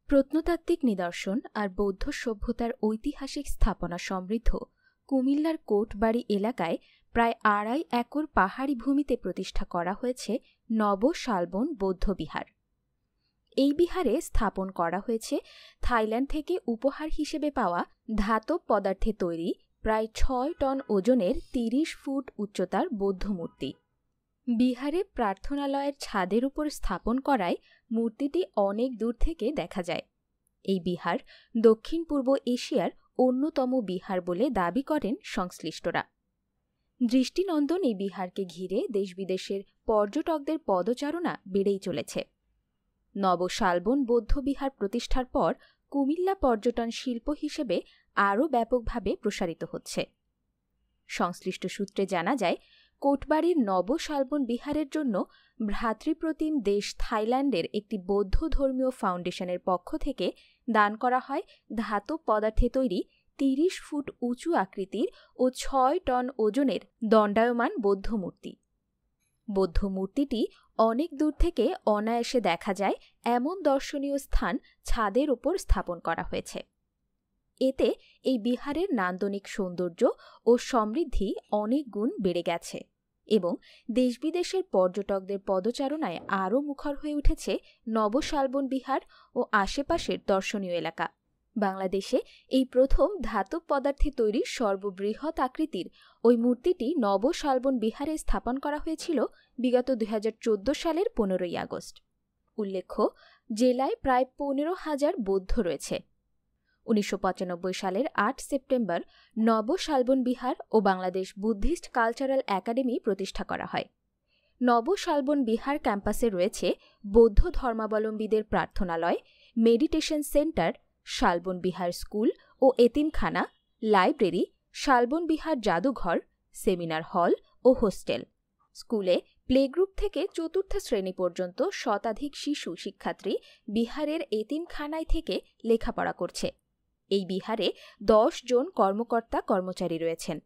প্রত্নতাত্ত্বিক নিদর্শন আর বৌদ্ধ সভ্যতার ঐতিহাসিক স্থাপনা সমৃদ্ধ কুমিল্লার কোটবাড়ি এলাকায় প্রায় ২.৫ একর পাহাড়ি ভূমিতে প্রতিষ্ঠা করা হয়েছে নব শালবন বৌদ্ধবিহার। এই বিহারে স্থাপন করা হয়েছে থাইল্যান্ড থেকে উপহার হিসেবে পাওয়া ধাতব পদার্থে তৈরি প্রায় ৬ টন ওজনের ৩০ ফুট উচ্চতার বৌদ্ধ মূর্তি। বিহারে প্রার্থনালয়ের ছাদের উপর স্থাপন করায় মূর্তিটি অনেক দূর থেকে দেখা যায়। এই বিহার দক্ষিণ পূর্ব এশিয়ার অন্যতম বিহার বলে দাবি করেন সংশ্লিষ্টরা। দৃষ্টিনন্দন এই বিহারকে ঘিরে দেশ-বিদেশের পর্যটকদের পদচারণা বেড়েই চলেছে। নব শালবন বৌদ্ধবিহার প্রতিষ্ঠার পর কুমিল্লা পর্যটন শিল্প হিসেবে আরও ব্যাপকভাবে প্রসারিত হচ্ছে। সংশ্লিষ্ট সূত্রে জানা যায়, কোটবাড়ির নব শালবন বিহারের জন্য ভ্রাতৃপ্রতিম দেশ থাইল্যান্ডের একটি বৌদ্ধ ধর্মীয় ফাউন্ডেশনের পক্ষ থেকে দান করা হয় ধাতব পদার্থে তৈরি ৩০ ফুট উঁচু আকৃতির ও ৬ টন ওজনের দণ্ডায়মান বৌদ্ধ মূর্তি। বৌদ্ধ মূর্তিটি অনেক দূর থেকে অনায়াসে দেখা যায় এমন দর্শনীয় স্থান ছাদের ওপর স্থাপন করা হয়েছে। এতে এই বিহারের নান্দনিক সৌন্দর্য ও সমৃদ্ধি অনেক গুণ বেড়ে গেছে এবং দেশ-বিদেশের পর্যটকদের পদচারণায় আরও মুখর হয়ে উঠেছে নব শালবন বিহার ও আশেপাশের দর্শনীয় এলাকা। বাংলাদেশে এই প্রথম ধাতব পদার্থে তৈরি সর্ববৃহৎ আকৃতির ওই মূর্তিটি নব শালবন বিহারে স্থাপন করা হয়েছিল বিগত ২০১৪ সালের ১৫ই আগস্ট। উল্লেখ্য, জেলায় প্রায় ১৫,০০০ বৌদ্ধ রয়েছে। ১৯৯৫ সালের ৮ সেপ্টেম্বর নব শালবন বিহার ও বাংলাদেশ বুদ্ধিস্ট কালচারাল একাডেমি প্রতিষ্ঠা করা হয়। নব শালবন বিহার ক্যাম্পাসে রয়েছে বৌদ্ধ ধর্মাবলম্বীদের প্রার্থনালয়, মেডিটেশন সেন্টার, শালবন বিহার স্কুল ও এতিমখানা, লাইব্রেরি, শালবন বিহার জাদুঘর, সেমিনার হল ও হোস্টেল। স্কুলে প্লেগ্রুপ থেকে ৪র্থ শ্রেণী পর্যন্ত শতাধিক শিশু শিক্ষার্থী বিহারের এতিমখানায় থেকে লেখাপড়া করছে। এই বিহারে ১০ জন কর্মকর্তা কর্মচারী রয়েছেন।